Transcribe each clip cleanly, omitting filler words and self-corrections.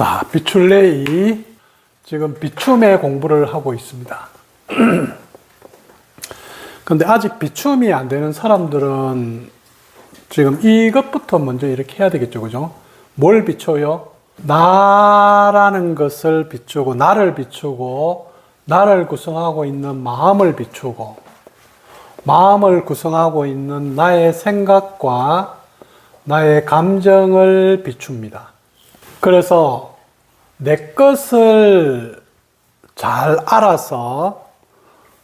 자, 비출레이 지금 비춤의 공부를 하고 있습니다. 근데 아직 비춤이 안 되는 사람들은 지금 이것부터 먼저 이렇게 해야 되겠죠, 그죠? 뭘 비춰요? 나라는 것을 비추고, 나를 비추고, 나를 구성하고 있는 마음을 비추고, 마음을 구성하고 있는 나의 생각과 나의 감정을 비춥니다. 그래서 내 것을 잘 알아서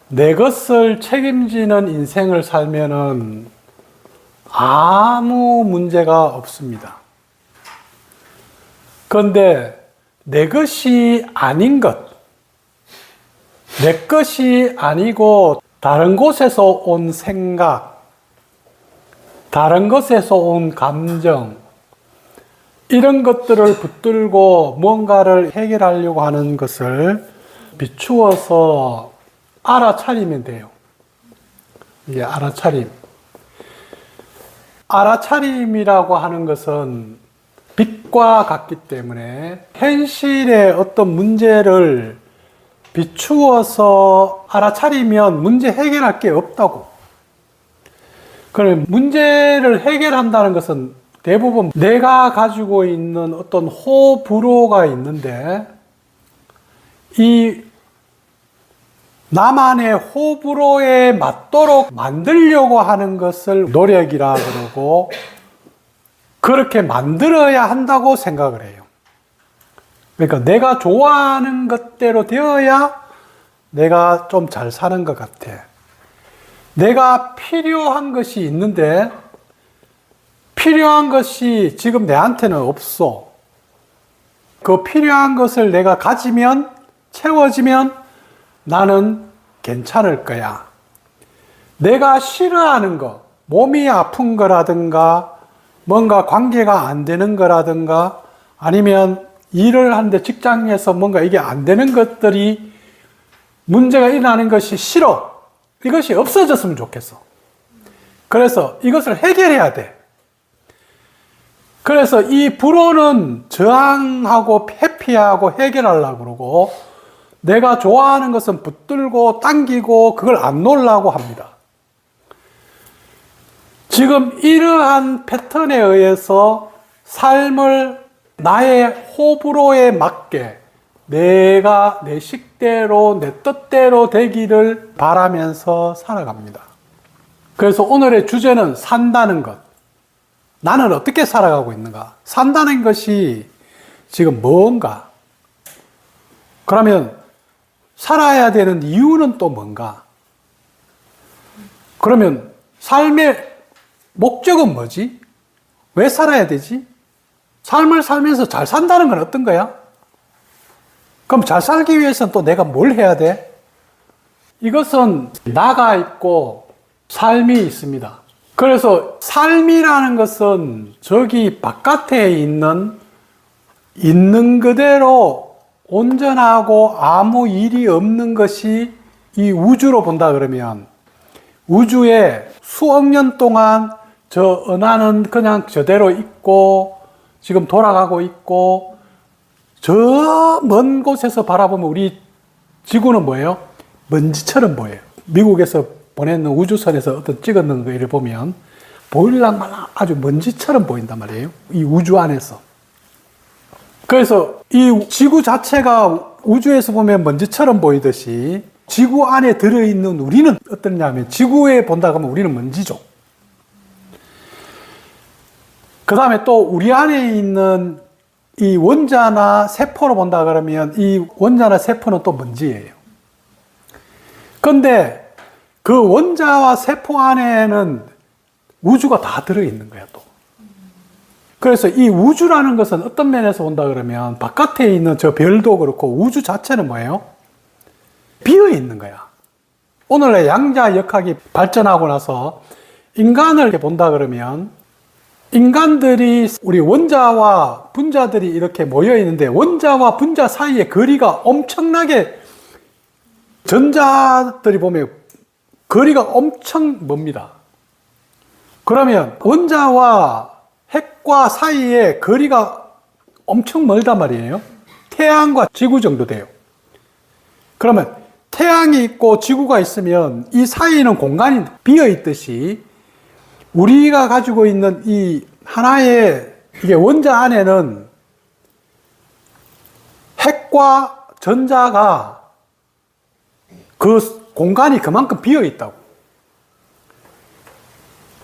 내 것을 책임지는 인생을 살면은 아무 문제가 없습니다. 그런데 내 것이 아닌 것, 내 것이 아니고 다른 곳에서 온 생각, 다른 것에서 온 감정, 이런 것들을 붙들고 뭔가를 해결하려고 하는 것을 비추어서 알아차리면 돼요. 이게 알아차림. 알아차림이라고 하는 것은 빛과 같기 때문에 현실의 어떤 문제를 비추어서 알아차리면 문제 해결할 게 없다고. 그럼 문제를 해결한다는 것은 대부분 내가 가지고 있는 어떤 호불호가 있는데 이 나만의 호불호에 맞도록 만들려고 하는 것을 노력이라 그러고 그렇게 만들어야 한다고 생각을 해요. 그러니까 내가 좋아하는 것대로 되어야 내가 좀 잘 사는 것 같아. 내가 필요한 것이 있는데 필요한 것이 지금 내한테는 없어. 그 필요한 것을 내가 가지면, 채워지면 나는 괜찮을 거야. 내가 싫어하는 거, 몸이 아픈 거라든가, 뭔가 관계가 안 되는 거라든가, 아니면 일을 하는데 직장에서 뭔가 이게 안 되는 것들이 문제가 일어나는 것이 싫어. 이것이 없어졌으면 좋겠어. 그래서 이것을 해결해야 돼. 그래서 이 불호는 저항하고 회피하고 해결하려고 그러고 내가 좋아하는 것은 붙들고 당기고 그걸 안 놓으려고 합니다. 지금 이러한 패턴에 의해서 삶을 나의 호불호에 맞게 내가 내 식대로 내 뜻대로 되기를 바라면서 살아갑니다. 그래서 오늘의 주제는 산다는 것. 나는 어떻게 살아가고 있는가? 산다는 것이 지금 뭔가? 그러면 살아야 되는 이유는 또 뭔가? 그러면 삶의 목적은 뭐지? 왜 살아야 되지? 삶을 살면서 잘 산다는 건 어떤 거야? 그럼 잘 살기 위해서는 또 내가 뭘 해야 돼? 이것은 나가 있고 삶이 있습니다. 그래서 삶이라는 것은 저기 바깥에 있는 그대로 온전하고 아무 일이 없는 것이 이 우주로 본다 그러면 우주에 수억 년 동안 저 은하는 그냥 저대로 있고 지금 돌아가고 있고 저 먼 곳에서 바라보면 우리 지구는 뭐예요? 먼지처럼 보여요. 미국에서 보냈는 우주선에서 어떤 찍었는 거를 보면 보일랑 말랑 아주 먼지처럼 보인단 말이에요. 이 우주 안에서. 그래서 이 지구 자체가 우주에서 보면 먼지처럼 보이듯이 지구 안에 들어있는 우리는 어떠냐면 지구에 본다 하면 우리는 먼지죠. 그 다음에 또 우리 안에 있는 이 원자나 세포로 본다 그러면 이 원자나 세포는 또 먼지예요. 그런데 그 원자와 세포 안에는 우주가 다 들어있는 거야, 또. 그래서 이 우주라는 것은 어떤 면에서 본다 그러면 바깥에 있는 저 별도 그렇고 우주 자체는 뭐예요? 비어 있는 거야. 오늘의 양자역학이 발전하고 나서 인간을 본다 그러면 인간들이 우리 원자와 분자들이 이렇게 모여 있는데 원자와 분자 사이의 거리가 엄청나게 전자들이 보면 거리가 엄청 멉니다. 그러면 원자와 핵과 사이의 거리가 엄청 멀단 말이에요. 태양과 지구 정도 돼요. 그러면 태양이 있고 지구가 있으면 이 사이에는 공간이 비어 있듯이 우리가 가지고 있는 이 하나의 이게 원자 안에는 핵과 전자가 그 공간이 그만큼 비어 있다고.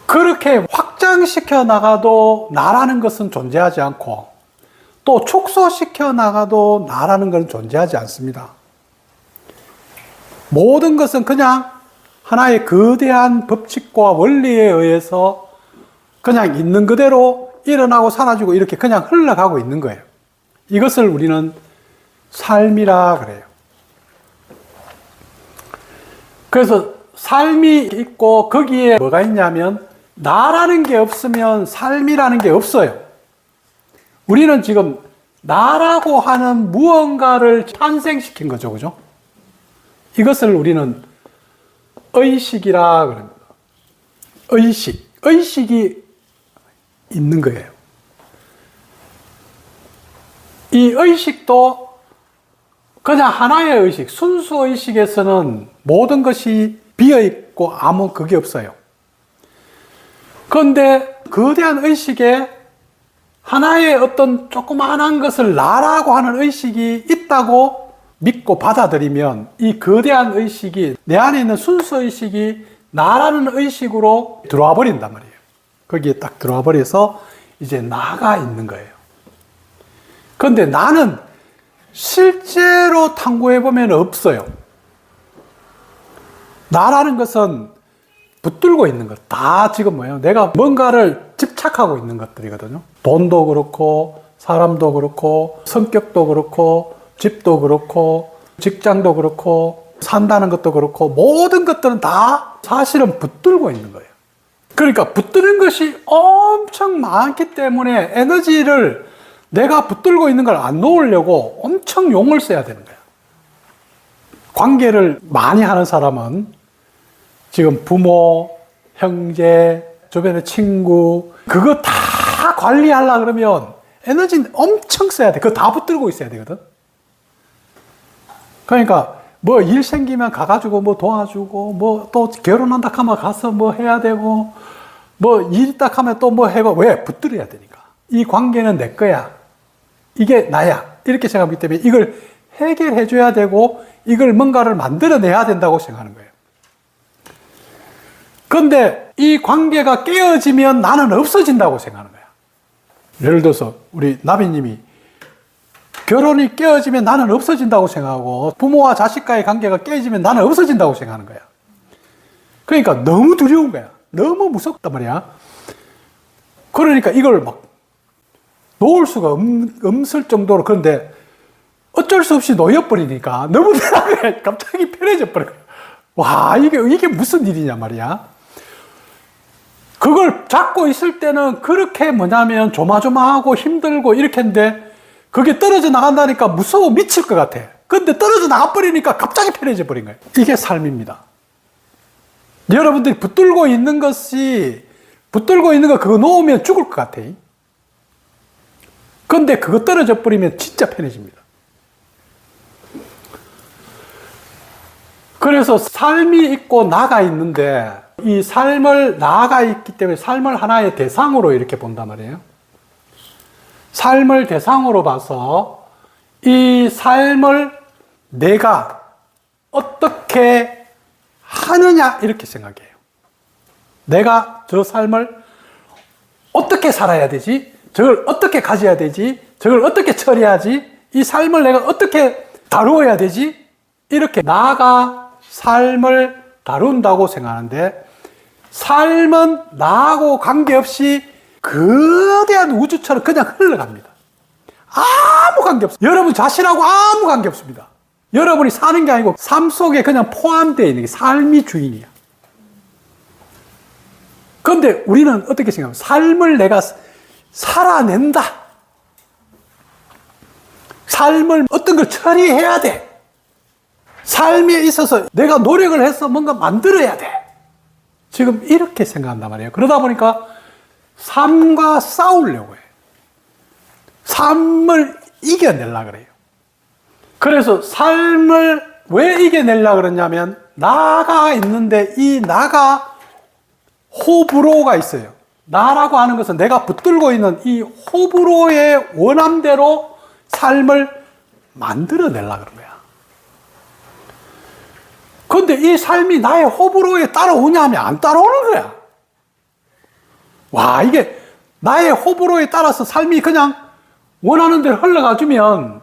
그렇게 확장시켜 나가도 나라는 것은 존재하지 않고 또 축소시켜 나가도 나라는 것은 존재하지 않습니다. 모든 것은 그냥 하나의 거대한 법칙과 원리에 의해서 그냥 있는 그대로 일어나고 사라지고 이렇게 그냥 흘러가고 있는 거예요. 이것을 우리는 삶이라 그래요. 그래서 삶이 있고 거기에 뭐가 있냐면 나라는 게 없으면 삶이라는 게 없어요. 우리는 지금 나라고 하는 무언가를 탄생시킨 거죠. 그죠? 이것을 우리는 의식이라 그럽니다. 의식이 있는 거예요. 이 의식도 그냥 하나의 의식, 순수 의식에서는 모든 것이 비어있고 아무 그게 없어요. 그런데 거대한 의식에 하나의 어떤 조그마한 것을 나라고 하는 의식이 있다고 믿고 받아들이면 이 거대한 의식이 내 안에 있는 순수 의식이 나라는 의식으로 들어와 버린단 말이에요. 거기에 딱 들어와 버려서 이제 나가 있는 거예요. 그런데 나는 실제로 탐구해보면 없어요. 나라는 것은 붙들고 있는 것. 다 지금 뭐예요? 내가 뭔가를 집착하고 있는 것들이거든요. 돈도 그렇고, 사람도 그렇고, 성격도 그렇고, 집도 그렇고, 직장도 그렇고, 산다는 것도 그렇고, 모든 것들은 다 사실은 붙들고 있는 거예요. 그러니까 붙드는 것이 엄청 많기 때문에 에너지를 내가 붙들고 있는 걸 안 놓으려고 엄청 용을 써야 되는 거야. 관계를 많이 하는 사람은 지금 부모, 형제, 주변의 친구, 그거 다 관리하려고 그러면 에너지 엄청 써야 돼. 그거 다 붙들고 있어야 되거든. 그러니까 뭐 일 생기면 가가지고 뭐 도와주고, 뭐 또 결혼한다 하면 가서 뭐 해야 되고, 뭐 일 있다 하면 또 뭐 해고, 왜? 붙들어야 되니까. 이 관계는 내 거야. 이게 나야. 이렇게 생각하기 때문에 이걸 해결해 줘야 되고 이걸 뭔가를 만들어내야 된다고 생각하는 거예요. 그런데 이 관계가 깨어지면 나는 없어진다고 생각하는 거야. 예를 들어서 우리 나비님이 결혼이 깨어지면 나는 없어진다고 생각하고 부모와 자식과의 관계가 깨어지면 나는 없어진다고 생각하는 거야. 그러니까 너무 두려운 거야. 너무 무섭단 말이야. 그러니까 이걸 막 놓을 수가 없을 정도로. 그런데 어쩔 수 없이 놓여버리니까 너무 편하게 갑자기 편해져 버려. 와, 이게 무슨 일이냐 말이야. 그걸 잡고 있을 때는 그렇게 뭐냐면 조마조마하고 힘들고 이렇게 했는데 그게 떨어져 나간다니까 무서워 미칠 것 같아. 근데 떨어져 나가버리니까 갑자기 편해져 버린 거예요. 이게 삶입니다. 여러분들이 붙들고 있는 거 그거 놓으면 죽을 것 같아. 근데 그거 떨어져 버리면 진짜 편해집니다. 그래서 삶이 있고 나가 있는데 이 삶을 나가 있기 때문에 삶을 하나의 대상으로 이렇게 본단 말이에요. 삶을 대상으로 봐서 이 삶을 내가 어떻게 하느냐 이렇게 생각해요. 내가 저 삶을 어떻게 살아야 되지? 저걸 어떻게 가져야 되지? 저걸 어떻게 처리하지? 이 삶을 내가 어떻게 다루어야 되지? 이렇게 나가 삶을 다룬다고 생각하는데 삶은 나하고 관계없이 거대한 우주처럼 그냥 흘러갑니다. 아무 관계없어요. 여러분 자신하고 아무 관계없습니다. 여러분이 사는 게 아니고 삶 속에 그냥 포함되어 있는 게 삶이 주인이야. 그런데 우리는 어떻게 생각하면 삶을 내가 살아낸다. 삶을 어떤 걸 처리해야 돼. 삶에 있어서 내가 노력을 해서 뭔가 만들어야 돼. 지금 이렇게 생각한단 말이에요. 그러다 보니까 삶과 싸우려고 해. 삶을 이겨내려고 그래요. 그래서 삶을 왜 이겨내려고 그러냐면 나가 있는데 이 나가 호불호가 있어요. 나라고 하는 것은 내가 붙들고 있는 이 호불호의 원함대로 삶을 만들어내려고 그런 거야. 근데 이 삶이 나의 호불호에 따라오냐 하면 안 따라오는 거야. 와, 이게 나의 호불호에 따라서 삶이 그냥 원하는 대로 흘러가주면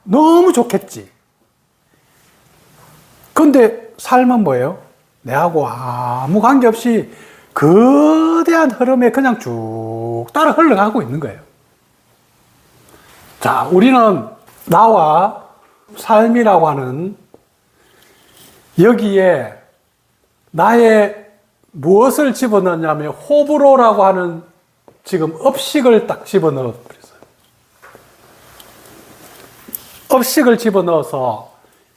너무 좋겠지. 근데 삶은 뭐예요? 내하고 아무 관계없이 거대한 흐름에 그냥 쭉 따라 흘러가고 있는 거예요. 자, 우리는 나와 삶이라고 하는 여기에 나의 무엇을 집어넣냐면 호불호라고 하는 지금 업식을 딱 집어넣어 버렸어요. 업식을 집어넣어서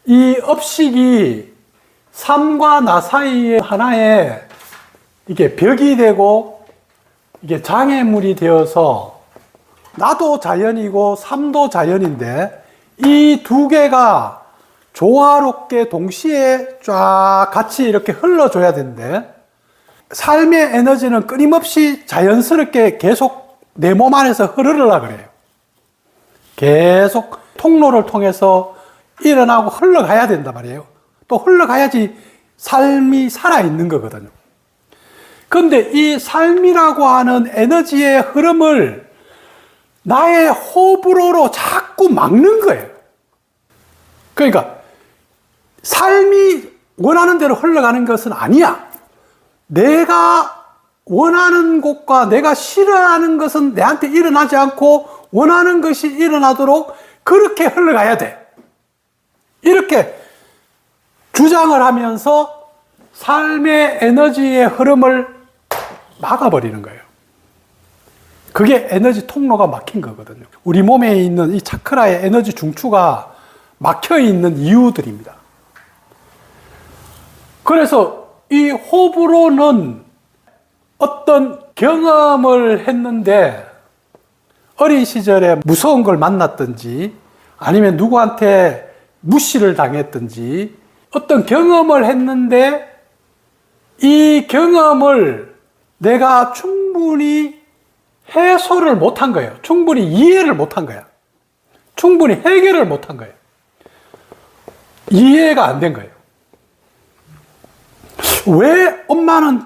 이 업식이 삶과 나 사이에 하나의 이게 벽이 되고 이게 장애물이 되어서 나도 자연이고 삶도 자연인데 이 두 개가 조화롭게 동시에 쫙 같이 이렇게 흘러줘야 되는데 삶의 에너지는 끊임없이 자연스럽게 계속 내 몸 안에서 흐르려고 그래요. 계속 통로를 통해서 일어나고 흘러가야 된단 말이에요. 또 흘러가야지 삶이 살아있는 거거든요. 그런데 이 삶이라고 하는 에너지의 흐름을 나의 호불호로 자꾸 막는 거예요. 그러니까 삶이 원하는 대로 흘러가는 것은 아니야. 내가 원하는 것과 내가 싫어하는 것은 내한테 일어나지 않고 원하는 것이 일어나도록 그렇게 흘러가야 돼. 이렇게 주장을 하면서 삶의 에너지의 흐름을 막아버리는 거예요. 그게 에너지 통로가 막힌 거거든요. 우리 몸에 있는 이 차크라의 에너지 중추가 막혀 있는 이유들입니다. 그래서 이 호불호는 어떤 경험을 했는데 어린 시절에 무서운 걸 만났든지 아니면 누구한테 무시를 당했든지 어떤 경험을 했는데 이 경험을 내가 충분히 해소를 못한 거예요. 충분히 이해를 못한 거야. 충분히 해결을 못한 거예요. 이해가 안 된 거예요. 왜 엄마는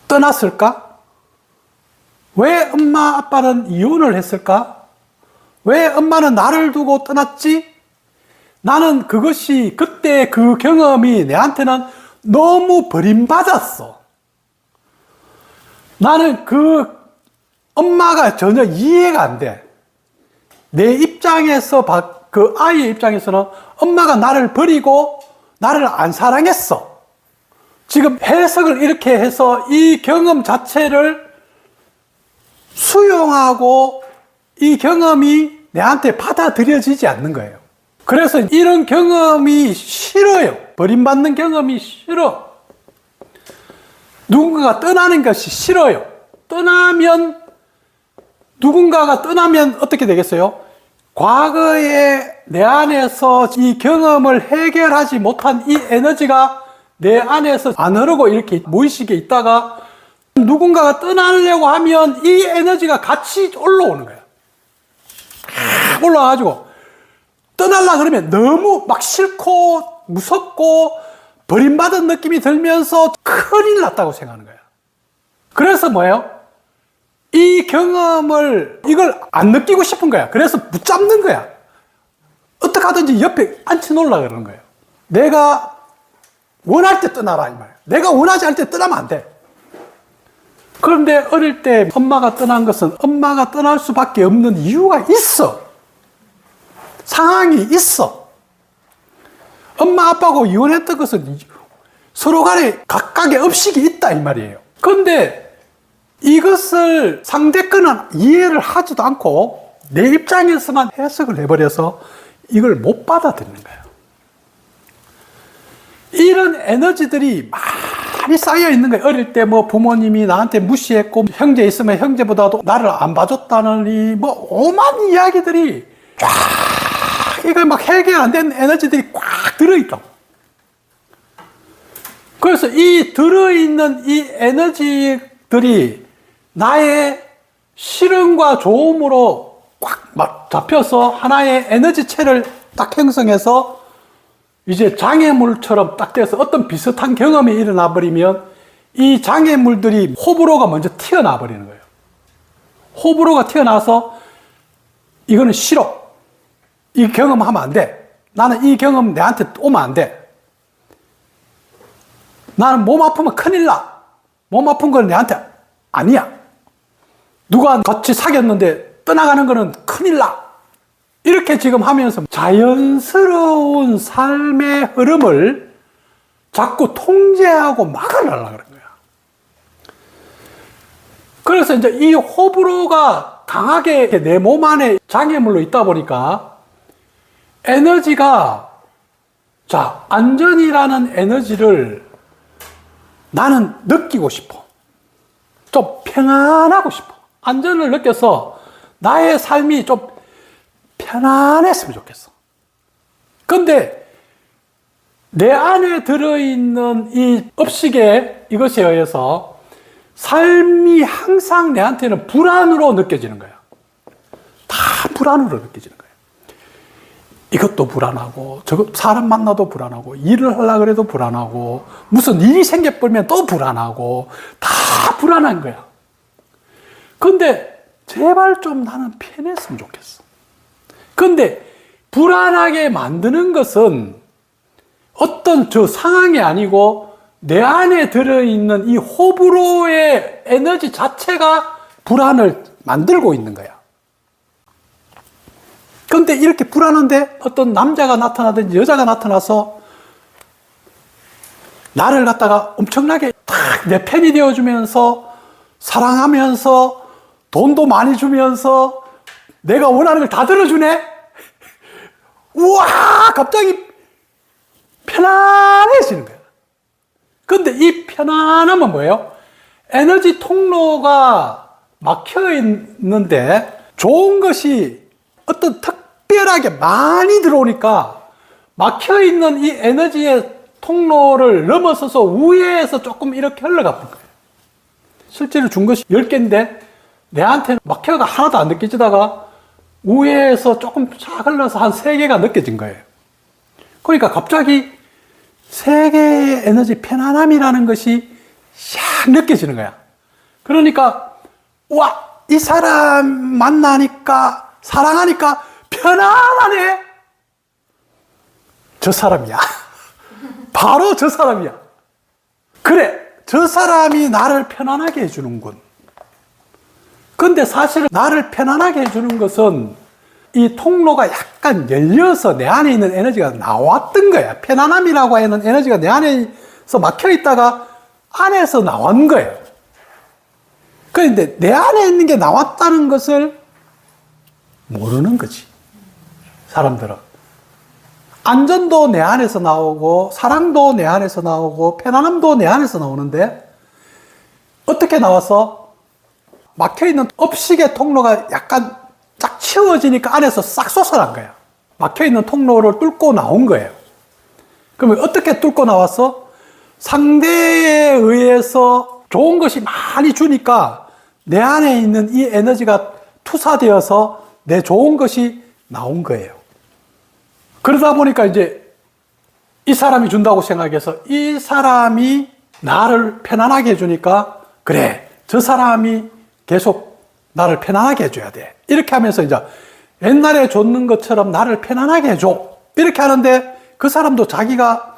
떠났을까? 왜 엄마 아빠는 이혼을 했을까? 왜 엄마는 나를 두고 떠났지? 나는 그것이 그때 그 경험이 내한테는 너무 버림받았어. 나는 그 엄마가 전혀 이해가 안 돼. 내 입장에서 그 아이의 입장에서는 엄마가 나를 버리고 나를 안 사랑했어. 지금 해석을 이렇게 해서 이 경험 자체를 수용하고 이 경험이 내한테 받아들여지지 않는 거예요. 그래서 이런 경험이 싫어요. 버림받는 경험이 싫어. 누군가가 떠나는 것이 싫어요. 누군가가 떠나면 어떻게 되겠어요? 과거에 내 안에서 이 경험을 해결하지 못한 이 에너지가 내 안에서 안 흐르고 이렇게 무의식에 있다가 누군가가 떠나려고 하면 이 에너지가 같이 올라오는 거야. 올라와가지고 떠나려고 그러면 너무 막 싫고 무섭고 버림받은 느낌이 들면서 큰일 났다고 생각하는 거야. 그래서 뭐예요? 이 경험을 이걸 안 느끼고 싶은 거야. 그래서 붙잡는 거야. 어떻게 하든지 옆에 앉혀놓으려고 그러는 거예요. 내가 원할 때 떠나라 이 말이야. 내가 원하지 않을 때 떠나면 안 돼. 그런데 어릴 때 엄마가 떠난 것은 엄마가 떠날 수밖에 없는 이유가 있어. 상황이 있어. 엄마 아빠하고 이혼했던 것은 서로 간에 각각의 업식이 있다 이 말이에요. 그런데 이것을 상대편은 이해를 하지도 않고 내 입장에서만 해석을 해버려서 이걸 못 받아들이는 거예요. 이런 에너지들이 많이 쌓여 있는 거예요. 어릴 때 뭐 부모님이 나한테 무시했고, 형제 있으면 형제보다도 나를 안 봐줬다느니, 뭐 오만 이야기들이 쫙, 이거 막 해결 안 된 에너지들이 꽉 들어있다고. 그래서 이 들어있는 이 에너지들이 나의 싫음과 좋음으로 꽉 막 잡혀서 하나의 에너지체를 딱 형성해서 이제 장애물처럼 딱 돼서 어떤 비슷한 경험이 일어나 버리면 이 장애물들이 호불호가 먼저 튀어나와 버리는 거예요. 호불호가 튀어나와서 이거는 싫어. 이 경험하면 안 돼. 나는 이 경험 내한테 오면 안 돼. 나는 몸 아프면 큰일 나. 몸 아픈 건 내한테 아니야. 누가 같이 사귀었는데 떠나가는 거는 큰일 나. 이렇게 지금 하면서 자연스러운 삶의 흐름을 자꾸 통제하고 막아내려고 그런 거야. 그래서 이제 이 호불호가 강하게 내 몸 안에 장애물로 있다 보니까 에너지가, 자, 안전이라는 에너지를 나는 느끼고 싶어. 좀 평안하고 싶어. 안전을 느껴서 나의 삶이 좀 편안했으면 좋겠어. 근데 내 안에 들어있는 이 업식의 이것에 의해서 삶이 항상 내한테는 불안으로 느껴지는 거야. 다 불안으로 느껴지는 거야. 이것도 불안하고, 저거 사람 만나도 불안하고, 일을 하려고 해도 불안하고, 무슨 일이 생겨버리면 또 불안하고, 다 불안한 거야. 근데 제발 좀 나는 편했으면 좋겠어. 근데 불안하게 만드는 것은 어떤 저 상황이 아니고 내 안에 들어있는 이 호불호의 에너지 자체가 불안을 만들고 있는 거야. 근데 이렇게 불안한데 어떤 남자가 나타나든지 여자가 나타나서 나를 갖다가 엄청나게 탁 내 편이 되어주면서 사랑하면서 돈도 많이 주면서 내가 원하는 걸 다 들어주네? 우와! 갑자기 편안해지는 거야. 근데 이 편안함은 뭐예요? 에너지 통로가 막혀 있는데 좋은 것이 어떤 특별하게 많이 들어오니까 막혀 있는 이 에너지의 통로를 넘어서서 우회해서 조금 이렇게 흘러가 본 거예요. 실제로 준 것이 10개인데 내한테는 막혀가 하나도 안 느껴지다가 우회해서 조금 쫙 흘러서 한 3개가 느껴진 거예요. 그러니까 갑자기 3개의 에너지 편안함이라는 것이 샥 느껴지는 거야. 그러니까 와, 이 사람 만나니까 사랑하니까 편안하네. 저 사람이야. 바로 저 사람이야. 그래, 저 사람이 나를 편안하게 해주는군. 근데 사실은 나를 편안하게 해주는 것은 이 통로가 약간 열려서 내 안에 있는 에너지가 나왔던 거야. 편안함이라고 하는 에너지가 내 안에서 막혀 있다가 안에서 나온 거예요. 그런데 내 안에 있는 게 나왔다는 것을 모르는 거지. 사람들은. 안전도 내 안에서 나오고, 사랑도 내 안에서 나오고, 편안함도 내 안에서 나오는데, 어떻게 나와서 막혀있는 업식의 통로가 약간 쫙 채워지니까 안에서 싹 솟아난 거야. 막혀있는 통로를 뚫고 나온 거예요. 그러면 어떻게 뚫고 나왔어? 상대에 의해서 좋은 것이 많이 주니까 내 안에 있는 이 에너지가 투사되어서 내 좋은 것이 나온 거예요. 그러다 보니까 이제 이 사람이 준다고 생각해서 이 사람이 나를 편안하게 해주니까 그래, 저 사람이 계속 나를 편안하게 해줘야 돼. 이렇게 하면서 이제 옛날에 줬는 것처럼 나를 편안하게 해줘. 이렇게 하는데 그 사람도 자기가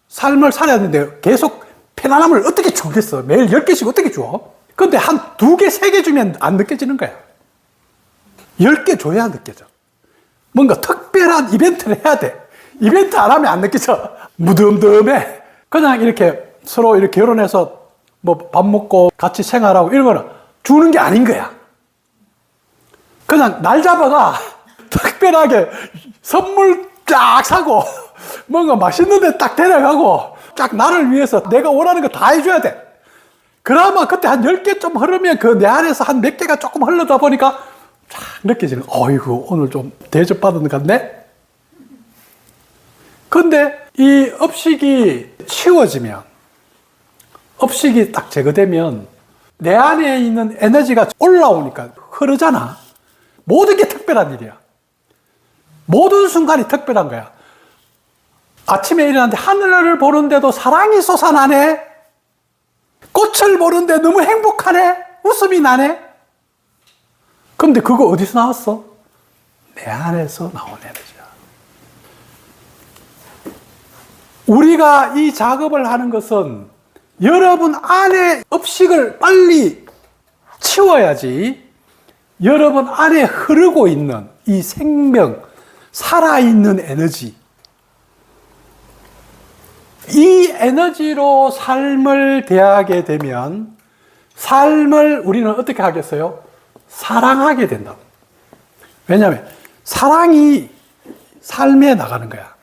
삶을 살아야 되는데 계속 편안함을 어떻게 주겠어? 매일 10개씩 어떻게 줘? 근데 한 2개, 3개 주면 안 느껴지는 거야. 10개 줘야 느껴져. 뭔가 특별한 이벤트를 해야 돼. 이벤트 안 하면 안 느껴져. 무덤덤해. 그냥 이렇게 서로 이렇게 결혼해서 뭐 밥 먹고 같이 생활하고 이런 거는 주는 게 아닌 거야. 그냥 날 잡아가 특별하게 선물 쫙 사고 뭔가 맛있는 데 딱 데려가고 쫙쫙 나를 위해서 내가 원하는 거 다 해줘야 돼. 그러면 그때 한 10개 좀 흐르면 그 내 안에서 한 몇 개가 조금 흐르다 보니까 쫙 느껴지는, 어이구, 오늘 좀 대접받은 것 같네? 근데 이 업식이 치워지면, 업식이 딱 제거되면 내 안에 있는 에너지가 올라오니까 흐르잖아. 모든 게 특별한 일이야. 모든 순간이 특별한 거야. 아침에 일어났는데 하늘을 보는데도 사랑이 솟아나네? 꽃을 보는데 너무 행복하네? 웃음이 나네? 근데 그거 어디서 나왔어? 내 안에서 나온 에너지야. 우리가 이 작업을 하는 것은 여러분 안에 업식을 빨리 치워야지 여러분 안에 흐르고 있는 이 생명, 살아있는 에너지, 이 에너지로 삶을 대하게 되면 삶을 우리는 어떻게 하겠어요? 사랑하게 된다. 왜냐하면 사랑이 삶에 나가는 거야.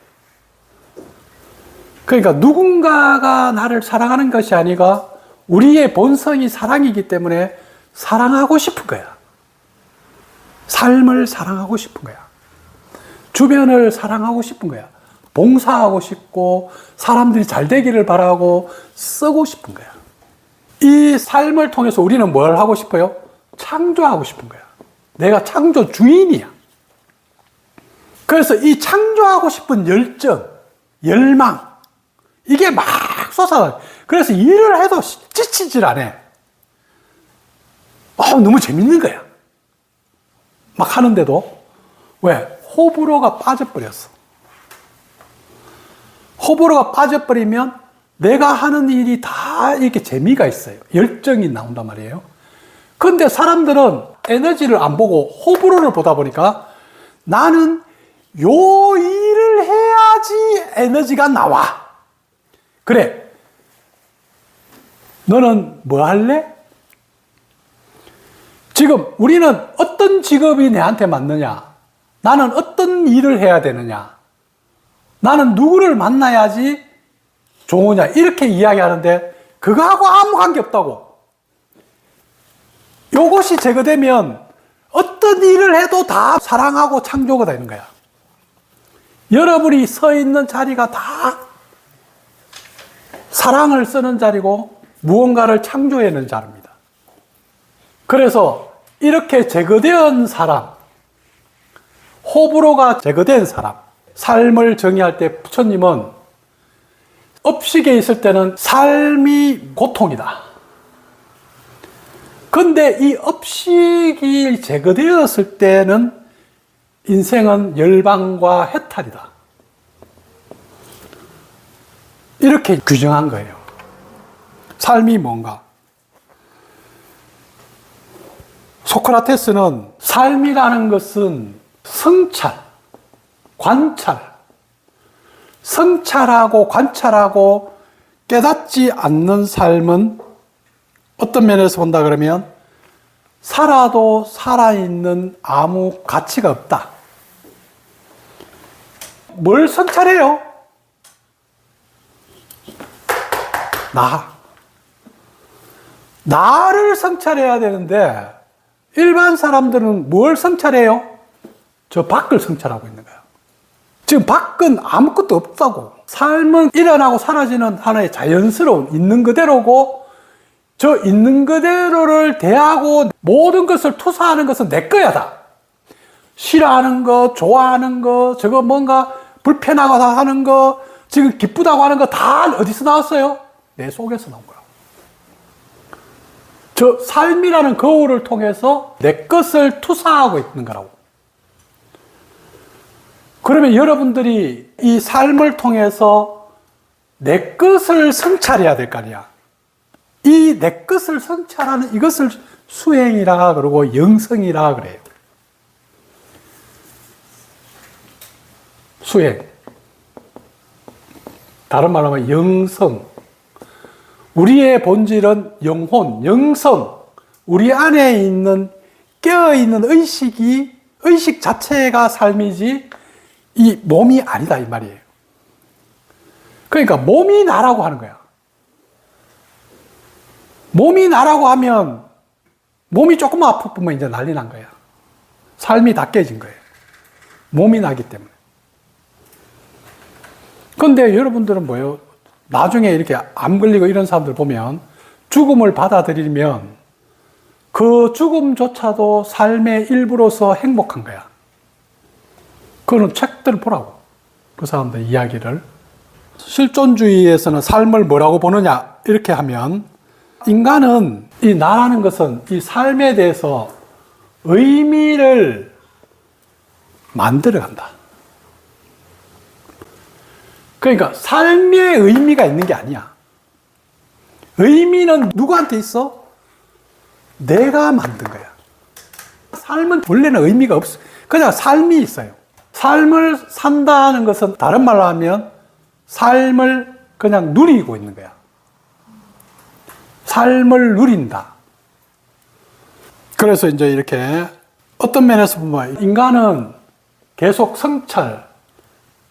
그러니까 누군가가 나를 사랑하는 것이 아니라 우리의 본성이 사랑이기 때문에 사랑하고 싶은 거야. 삶을 사랑하고 싶은 거야. 주변을 사랑하고 싶은 거야. 봉사하고 싶고 사람들이 잘 되기를 바라고 쓰고 싶은 거야. 이 삶을 통해서 우리는 뭘 하고 싶어요? 창조하고 싶은 거야. 내가 창조 주인이야. 그래서 이 창조하고 싶은 열정, 열망, 이게 막 솟아나. 그래서 일을 해도 지치질 않아. 너무 재밌는 거야. 막 하는데도. 왜? 호불호가 빠져버렸어. 호불호가 빠져버리면 내가 하는 일이 다 이렇게 재미가 있어요. 열정이 나온단 말이에요. 근데 사람들은 에너지를 안 보고 호불호를 보다 보니까 나는 요 일을 해야지 에너지가 나와. 그래. 너는 뭐 할래? 지금 우리는 어떤 직업이 내한테 맞느냐? 나는 어떤 일을 해야 되느냐? 나는 누구를 만나야지 좋으냐? 이렇게 이야기하는데 그거하고 아무 관계 없다고. 요것이 제거되면 어떤 일을 해도 다 사랑하고 창조가 되는 거야. 여러분이 서 있는 자리가 다 사랑을 쓰는 자리고 무언가를 창조해내는 자리입니다. 그래서 이렇게 제거된 사람, 호불호가 제거된 사람, 삶을 정의할 때 부처님은 업식에 있을 때는 삶이 고통이다. 근데 이 업식이 제거되었을 때는 인생은 열방과 해탈이다. 이렇게 규정한 거예요. 삶이 뭔가? 소크라테스는 삶이라는 것은 성찰, 관찰, 성찰하고 관찰하고 깨닫지 않는 삶은 어떤 면에서 본다 그러면 살아도 살아있는 아무 가치가 없다. 뭘 성찰해요? 나를 성찰해야 되는데 일반 사람들은 뭘 성찰해요? 저 밖을 성찰하고 있는 거야. 지금 밖은 아무것도 없다고. 삶은 일어나고 사라지는 하나의 자연스러운 있는 그대로고 저 있는 그대로를 대하고 모든 것을 투사하는 것은 내 거야 다. 싫어하는 거, 좋아하는 거, 저거 뭔가 불편하고 하는 거, 지금 기쁘다고 하는 거 다 어디서 나왔어요? 내 속에서 나온 거야. 저 삶이라는 거울을 통해서 내 것을 투사하고 있는 거라고. 그러면 여러분들이 이 삶을 통해서 내 것을 성찰해야 될 거 아니야. 이 내 것을 성찰하는 이것을 수행이라 그러고 영성이라 그래요. 수행. 다른 말로 하면 영성. 우리의 본질은 영혼, 영성. 우리 안에 있는 깨어있는 의식 자체가 삶이지 이 몸이 아니다 이 말이에요. 그러니까 몸이 나라고 하는 거야. 몸이 나라고 하면 몸이 조금 아프면 이제 난리 난 거야. 삶이 다 깨진 거예요. 몸이 나기 때문에. 근데 여러분들은 뭐예요? 나중에 이렇게 암 걸리고 이런 사람들 보면 죽음을 받아들이면 그 죽음조차도 삶의 일부로서 행복한 거야. 그거는 책들을 보라고. 그 사람들 이야기를. 실존주의에서는 삶을 뭐라고 보느냐 이렇게 하면 인간은 이 나라는 것은 이 삶에 대해서 의미를 만들어 간다. 그러니까 삶의 의미가 있는 게 아니야. 의미는 누구한테 있어? 내가 만든 거야. 삶은 원래는 의미가 없어. 그냥 삶이 있어요. 삶을 산다는 것은 다른 말로 하면 삶을 그냥 누리고 있는 거야. 삶을 누린다. 그래서 이제 이렇게 어떤 면에서 보면 인간은 계속 성찰,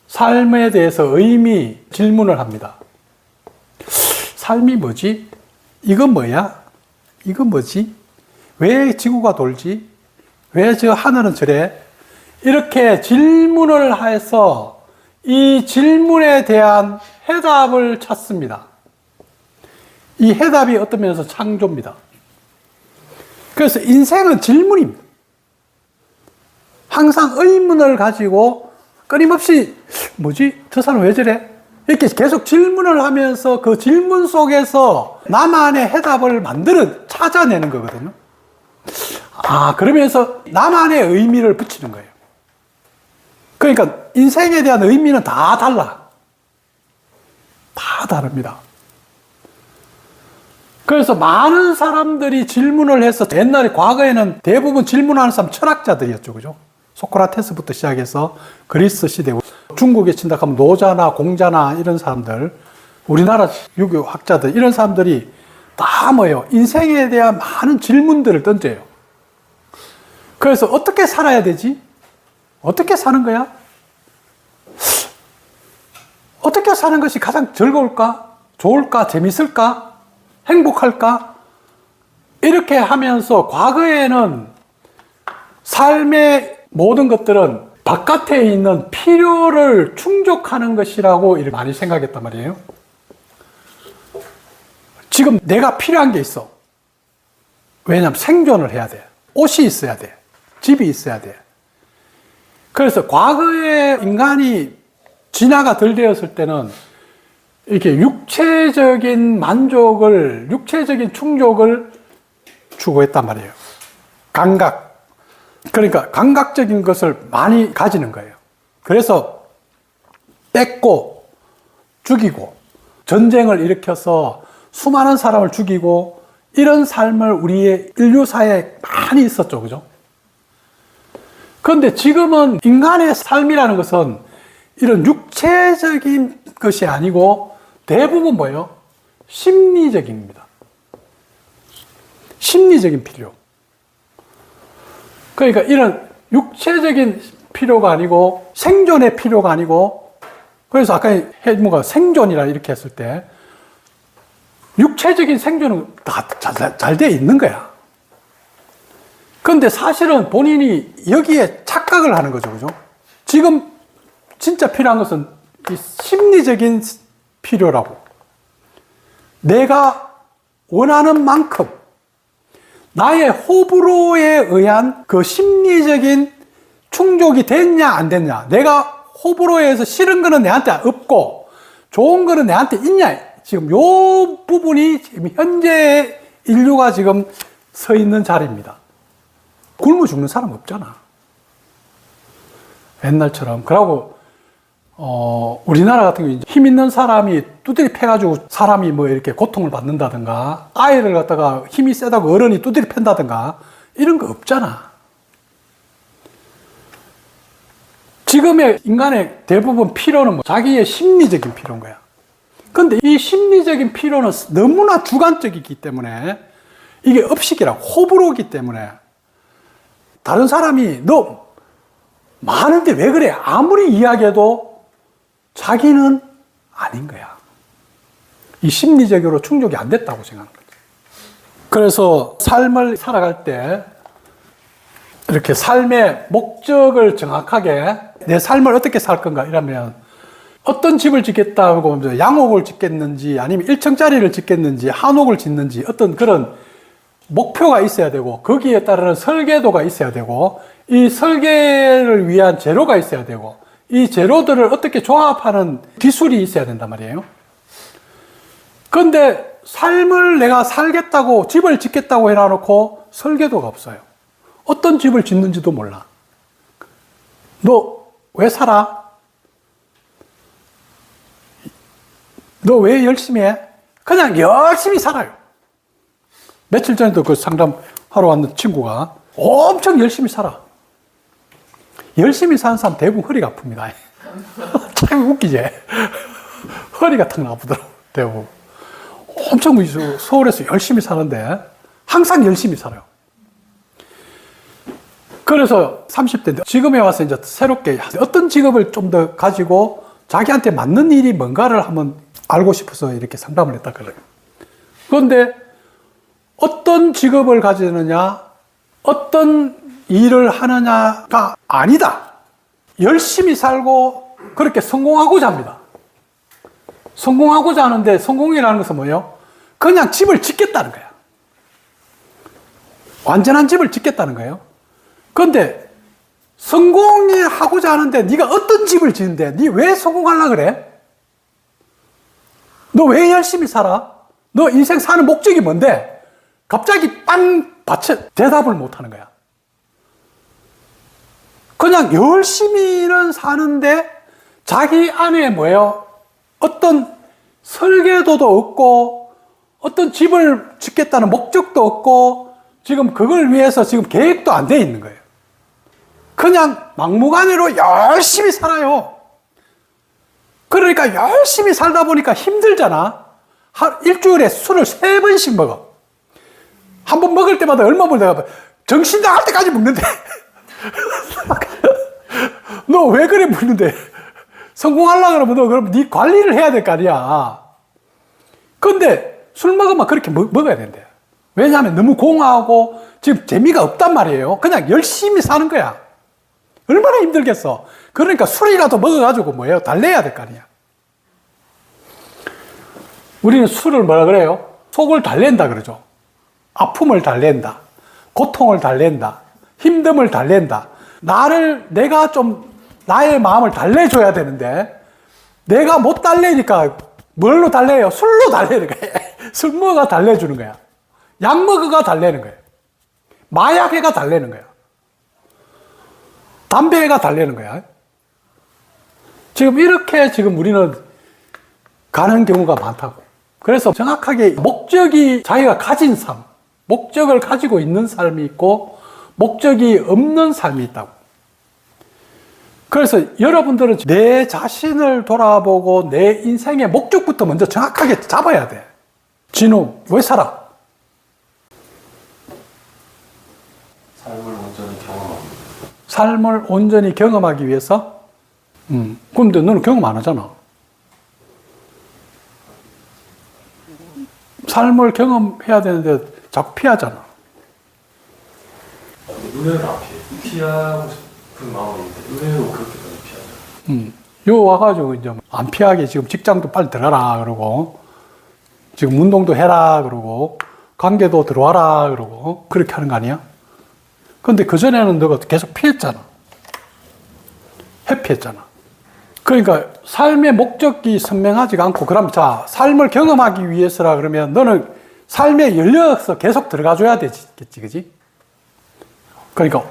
삶에 대해서 의미 질문을 합니다. 삶이 뭐지? 이건 뭐야? 이건 뭐지? 왜 지구가 돌지? 왜 저 하늘은 저래? 이렇게 질문을 해서 이 질문에 대한 해답을 찾습니다. 이 해답이 어떤 면에서 창조입니다. 그래서 인생은 질문입니다. 항상 의문을 가지고 끊임없이 뭐지? 저 사람 왜 저래? 이렇게 계속 질문을 하면서 그 질문 속에서 나만의 해답을 찾아내는 거거든요. 그러면서 나만의 의미를 붙이는 거예요. 그러니까 인생에 대한 의미는 다 달라. 다 다릅니다. 그래서 많은 사람들이 질문을 해서 옛날에 과거에는 대부분 질문하는 사람 철학자들이었죠. 그죠? 소크라테스부터 시작해서 그리스 시대, 중국에 친다 하면 노자나 공자나 이런 사람들, 우리나라 유교 학자들, 이런 사람들이 다 뭐예요? 인생에 대한 많은 질문들을 던져요. 그래서 어떻게 살아야 되지? 어떻게 사는 거야? 어떻게 사는 것이 가장 즐거울까? 좋을까? 재밌을까? 행복할까? 이렇게 하면서 과거에는 삶의 모든 것들은 바깥에 있는 필요를 충족하는 것이라고 많이 생각했단 말이에요. 지금 내가 필요한 게 있어. 왜냐하면 생존을 해야 돼. 옷이 있어야 돼. 집이 있어야 돼. 그래서 과거에 인간이 진화가 덜 되었을 때는 이렇게 육체적인 만족을, 육체적인 충족을 추구했단 말이에요. 감각. 그러니까 감각적인 것을 많이 가지는 거예요. 그래서 뺏고 죽이고 전쟁을 일으켜서 수많은 사람을 죽이고 이런 삶을 우리의 인류사에 많이 있었죠. 그죠? 그런데 지금은 인간의 삶이라는 것은 이런 육체적인 것이 아니고 대부분 뭐예요? 심리적입니다. 심리적인 필요. 그러니까 이런 육체적인 필요가 아니고 생존의 필요가 아니고, 그래서 아까 해무가 생존이라 이렇게 했을 때 육체적인 생존은 다 잘 돼 있는 거야. 그런데 사실은 본인이 여기에 착각을 하는 거죠. 그죠? 지금 진짜 필요한 것은 이 심리적인 필요라고. 내가 원하는 만큼 나의 호불호에 의한 그 심리적인 충족이 됐냐 안 됐냐, 내가 호불호에서 싫은 거는 내한테 없고 좋은 거는 내한테 있냐, 지금 요 부분이 지금 현재 인류가 지금 서 있는 자리입니다. 굶어 죽는 사람 없잖아. 옛날처럼. 그러고 우리나라 같은 경우 힘 있는 사람이 두드리 패가지고 사람이 뭐 이렇게 고통을 받는다든가, 아이를 갖다가 힘이 세다고 어른이 두드리 팬다든가 이런 거 없잖아. 지금의 인간의 대부분 필요는 자기의 심리적인 필요인 거야. 근데 이 심리적인 필요는 너무나 주관적이기 때문에 이게 업식이라고, 호불호기 때문에 다른 사람이 너 많은데 왜 그래? 아무리 이야기해도 자기는 아닌 거야. 이 심리적으로 충족이 안 됐다고 생각하는 거죠. 그래서 삶을 살아갈 때 이렇게 삶의 목적을 정확하게 내 삶을 어떻게 살 건가 이러면 어떤 집을 짓겠다고 하면 양옥을 짓겠는지 아니면 1층짜리를 짓겠는지 한옥을 짓는지 어떤 그런 목표가 있어야 되고 거기에 따르는 설계도가 있어야 되고 이 설계를 위한 재료가 있어야 되고 이 재료들을 어떻게 조합하는 기술이 있어야 된단 말이에요. 그런데 삶을 내가 살겠다고 집을 짓겠다고 해놔놓고 설계도가 없어요. 어떤 집을 짓는지도 몰라. 너 왜 살아? 너 왜 열심히 해? 그냥 열심히 살아요. 며칠 전에도 그 상담하러 왔는 친구가 엄청 열심히 살아. 열심히 사는 사람 대부분 허리가 아픕니다. 참 웃기지? 허리가 탁 아프더라고, 대부분. 엄청 서울에서 열심히 사는데 항상 열심히 살아요. 그래서 30대인데 지금에 와서 이제 새롭게 어떤 직업을 좀 더 가지고 자기한테 맞는 일이 뭔가를 한번 알고 싶어서 이렇게 상담을 했다 그래요. 그런데 어떤 직업을 가지느냐, 어떤 일을 하느냐가 아니다. 열심히 살고 그렇게 성공하고자 합니다. 성공하고자 하는데 성공이라는 것은 뭐예요? 그냥 집을 짓겠다는 거야. 완전한 집을 짓겠다는 거예요. 그런데 성공하고자 하는데 네가 어떤 집을 짓는데 네 왜 성공하려고 그래? 너 왜 열심히 살아? 너 인생 사는 목적이 뭔데? 갑자기 빵 받쳐 대답을 못 하는 거야. 그냥 열심히는 사는데 자기 안에 뭐예요? 어떤 설계도도 없고 어떤 집을 짓겠다는 목적도 없고 지금 그걸 위해서 지금 계획도 안 돼 있는 거예요. 그냥 막무가내로 열심히 살아요. 그러니까 열심히 살다 보니까 힘들잖아. 일주일에 술을 3번씩 먹어. 한 번 먹을 때마다 얼마 물 내가 정신 나갈 때까지 먹는데. 너 왜 그래 먹는데? 성공하려고 그러면 너 그럼 네 관리를 해야 될 거 아니야. 근데 술 먹으면 그렇게 먹어야 된대. 왜냐하면 너무 공허하고 지금 재미가 없단 말이에요. 그냥 열심히 사는 거야. 얼마나 힘들겠어. 그러니까 술이라도 먹어가지고 뭐예요? 달래야 될 거 아니야. 우리는 술을 뭐라 그래요? 속을 달랜다 그러죠. 아픔을 달랜다. 고통을 달랜다. 힘듦을 달랜다. 내가 좀 나의 마음을 달래줘야 되는데 내가 못 달래니까 뭘로 달래요? 술로 달래는 거야. 술 먹어가 달래주는 거야. 약 먹어가 달래는 거야. 마약해가 달래는 거야. 담배가 달래는 거야. 지금 이렇게 지금 우리는 가는 경우가 많다고. 그래서 정확하게 목적이 자기가 가진 삶, 목적을 가지고 있는 삶이 있고 목적이 없는 삶이 있다고. 그래서 여러분들은 내 자신을 돌아보고 내 인생의 목적부터 먼저 정확하게 잡아야 돼. 진우, 왜 살아? 삶을 온전히 경험하기 위해서? 근데 너는 경험 안 하잖아. 삶을 경험해야 되는데 자꾸 피하잖아. 의외로 안 피해. 피하고 싶은 마음이 있는데 의외로 그렇게까지 피하잖아. 요 와가지고 이제 안 피하게 지금 직장도 빨리 들어가라 그러고 지금 운동도 해라 그러고 관계도 들어와라 그러고 그렇게 하는 거 아니야? 근데 그전에는 너가 계속 피했잖아. 회피했잖아. 그러니까 삶의 목적이 선명하지가 않고 그럼 자 삶을 경험하기 위해서라 그러면 너는 삶에 열려서 계속 들어가줘야 되겠지, 그지? 그러니까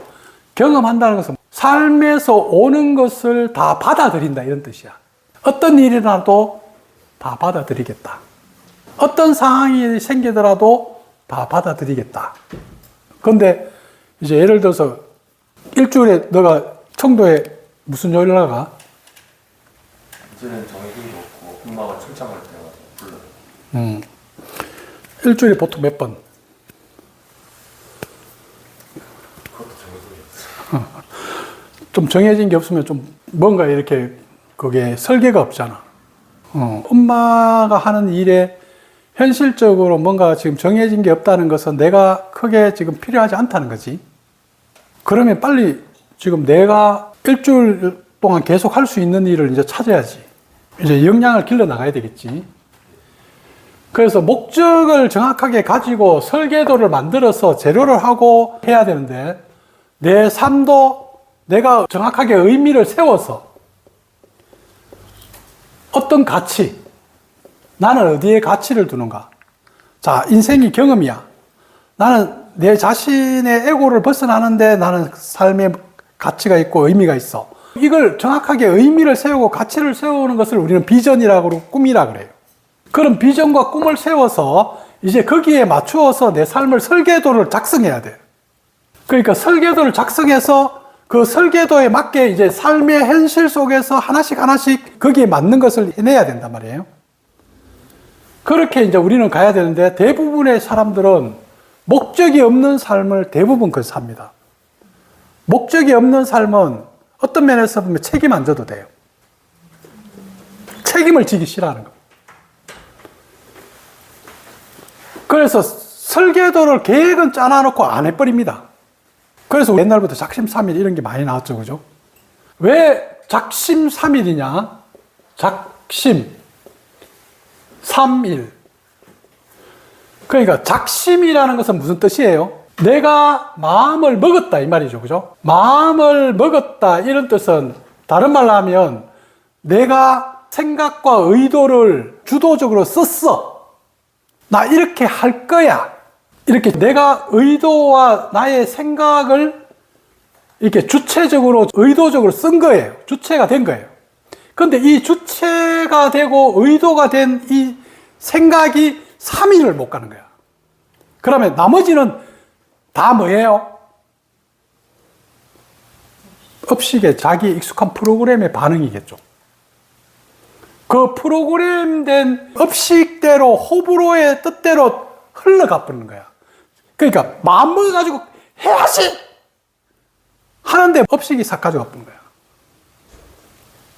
경험한다는 것은 삶에서 오는 것을 다 받아들인다 이런 뜻이야. 어떤 일이라도 다 받아들이겠다. 어떤 상황이 생기더라도 다 받아들이겠다. 그런데 이제 예를 들어서 일주일에 너가 청도에 무슨 요일 나가? 이제는 정해진게 없고 엄마가 출장 갈 때마다 불러요. 일주일에 보통 몇 번? 그것도 정해진 게 없어요. 좀 정해진 게 없으면 좀 뭔가 이렇게 그게 설계가 없잖아. 엄마가 하는 일에 현실적으로 뭔가 지금 정해진 게 없다는 것은 내가 크게 지금 필요하지 않다는 거지. 그러면 빨리 지금 내가 일주일 동안 계속 할 수 있는 일을 이제 찾아야지. 이제 역량을 길러 나가야 되겠지. 그래서 목적을 정확하게 가지고 설계도를 만들어서 재료를 하고 해야 되는데, 내 삶도 내가 정확하게 의미를 세워서 어떤 가치, 나는 어디에 가치를 두는가. 자, 인생이 경험이야. 나는 내 자신의 에고를 벗어나는데 나는 삶의 가치가 있고 의미가 있어. 이걸 정확하게 의미를 세우고 가치를 세우는 것을 우리는 비전이라고 그러고 꿈이라고 그래요. 그런 비전과 꿈을 세워서 이제 거기에 맞추어서 내 삶을 설계도를 작성해야 돼요. 그러니까 설계도를 작성해서 그 설계도에 맞게 이제 삶의 현실 속에서 하나씩 하나씩 거기에 맞는 것을 해내야 된단 말이에요. 그렇게 이제 우리는 가야 되는데, 대부분의 사람들은 목적이 없는 삶을 대부분 그렇게 삽니다. 목적이 없는 삶은 어떤 면에서 보면 책임 안 져도 돼요. 책임을 지기 싫어하는 거예요. 그래서 설계도를 계획은 짜놔놓고 안 해버립니다. 그래서 옛날부터 작심삼일 이런 게 많이 나왔죠, 그죠? 왜 작심삼일이냐? 작심, 삼일. 그러니까 작심이라는 것은 무슨 뜻이에요? 내가 마음을 먹었다 이 말이죠, 그죠? 마음을 먹었다 이런 뜻은 다른 말로 하면 내가 생각과 의도를 주도적으로 썼어. 나 이렇게 할 거야. 이렇게 내가 의도와 나의 생각을 이렇게 주체적으로 의도적으로 쓴 거예요. 주체가 된 거예요. 그런데 이 주체가 되고 의도가 된 이 생각이 3일을 못 가는 거야. 그러면 나머지는 다 뭐예요? 업식의 자기 익숙한 프로그램의 반응이겠죠. 그 프로그램된 업식대로 호불호의 뜻대로 흘러가 버리는 거야. 그러니까 마음 먹어가지고 해야지 하는데 업식이 싹 가져가 버리는 거야.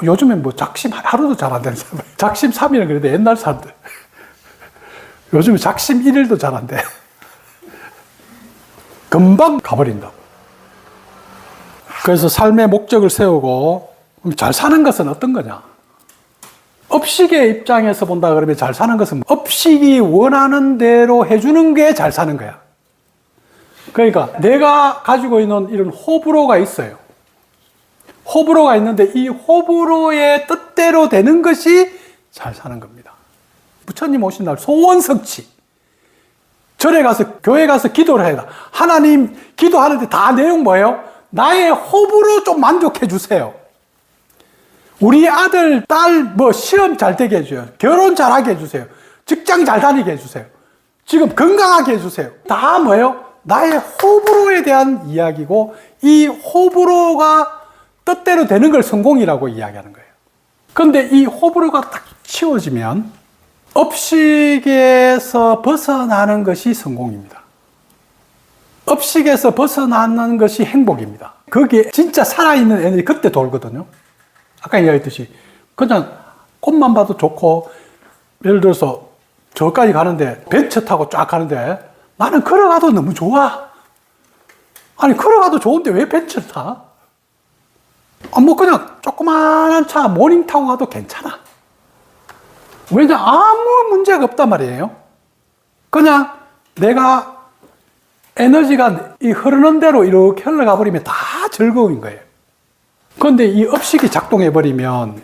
요즘엔 뭐 작심 하루도 잘 안 되는 사람, 작심 3일은 그래도 옛날 사람들. 요즘은 작심 1일도 잘 안 돼. 금방 가버린다고. 그래서 삶의 목적을 세우고 잘 사는 것은 어떤 거냐? 업식의 입장에서 본다 그러면 잘 사는 것은 업식이 원하는 대로 해주는 게 잘 사는 거야. 그러니까 내가 가지고 있는 이런 호불호가 있어요. 호불호가 있는데 이 호불호의 뜻대로 되는 것이 잘 사는 겁니다. 부처님 오신 날 소원성취. 절에 가서 교회 가서 기도를 해야 돼. 하나님 기도하는데 다 내용 뭐예요? 나의 호불호 좀 만족해 주세요. 우리 아들, 딸, 뭐, 시험 잘 되게 해줘요. 결혼 잘하게 해주세요. 직장 잘 다니게 해주세요. 지금 건강하게 해주세요. 다 뭐예요? 나의 호불호에 대한 이야기고, 이 호불호가 뜻대로 되는 걸 성공이라고 이야기하는 거예요. 그런데 이 호불호가 딱 치워지면, 업식에서 벗어나는 것이 성공입니다. 업식에서 벗어나는 것이 행복입니다. 거기에 진짜 살아있는 에너지 그때 돌거든요. 아까 이야기했듯이 그냥 꽃만 봐도 좋고, 예를 들어서 저까지 가는데 벤처 타고 쫙 가는데 나는 걸어가도 너무 좋아. 아니 걸어가도 좋은데 왜 벤처를 타? 뭐 그냥 조그마한 차 모닝 타고 가도 괜찮아. 왜냐 아무 문제가 없단 말이에요. 그냥 내가 에너지가 이 흐르는 대로 이렇게 흘러가 버리면 다 즐거운 거예요. 그런데 이 업식이 작동해버리면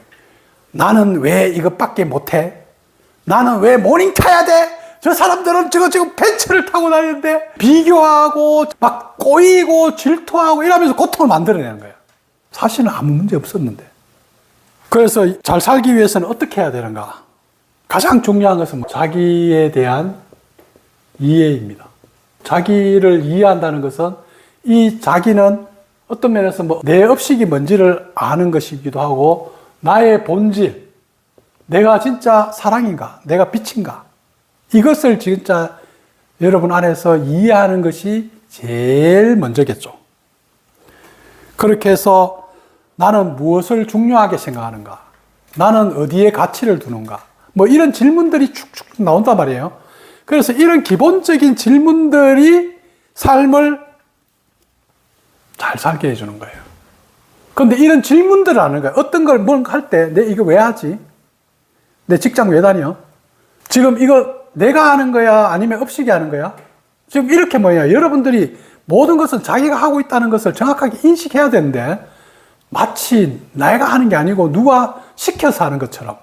나는 왜 이것밖에 못해? 나는 왜 모닝 타야 돼? 저 사람들은 지금 벤츠를 타고 다니는데 비교하고 막 꼬이고 질투하고 이러면서 고통을 만들어내는 거야. 사실은 아무 문제 없었는데. 그래서 잘 살기 위해서는 어떻게 해야 되는가? 가장 중요한 것은 자기에 대한 이해입니다. 자기를 이해한다는 것은 이 자기는 어떤 면에서 내 업식이 뭔지를 아는 것이기도 하고, 나의 본질, 내가 진짜 사랑인가, 내가 빛인가, 이것을 진짜 여러분 안에서 이해하는 것이 제일 먼저겠죠. 그렇게 해서 나는 무엇을 중요하게 생각하는가, 나는 어디에 가치를 두는가, 뭐 이런 질문들이 축축 나온단 말이에요. 그래서 이런 기본적인 질문들이 삶을 잘 살게 해주는 거예요. 그런데 이런 질문들을 하는 거예요. 어떤 걸 뭘 할 때, 내 이거 왜 하지? 내 직장 왜 다녀? 지금 이거 내가 하는 거야? 아니면 업식이 하는 거야? 지금 이렇게 여러분들이 모든 것은 자기가 하고 있다는 것을 정확하게 인식해야 되는데, 마치 내가 하는 게 아니고 누가 시켜서 하는 것처럼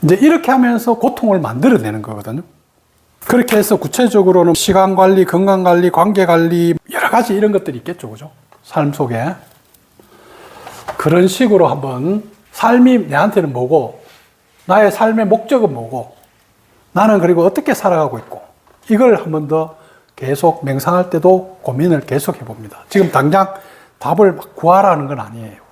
이제 이렇게 하면서 고통을 만들어내는 거거든요. 그렇게 해서 구체적으로는 시간 관리, 건강 관리, 관계 관리, 여러 가지 이런 것들이 있겠죠. 그죠? 삶 속에. 그런 식으로 한번 삶이 내한테는 뭐고, 나의 삶의 목적은 뭐고, 나는 그리고 어떻게 살아가고 있고, 이걸 한 번 더 계속 맹상할 때도 고민을 계속 해봅니다. 지금 당장 답을 구하라는 건 아니에요.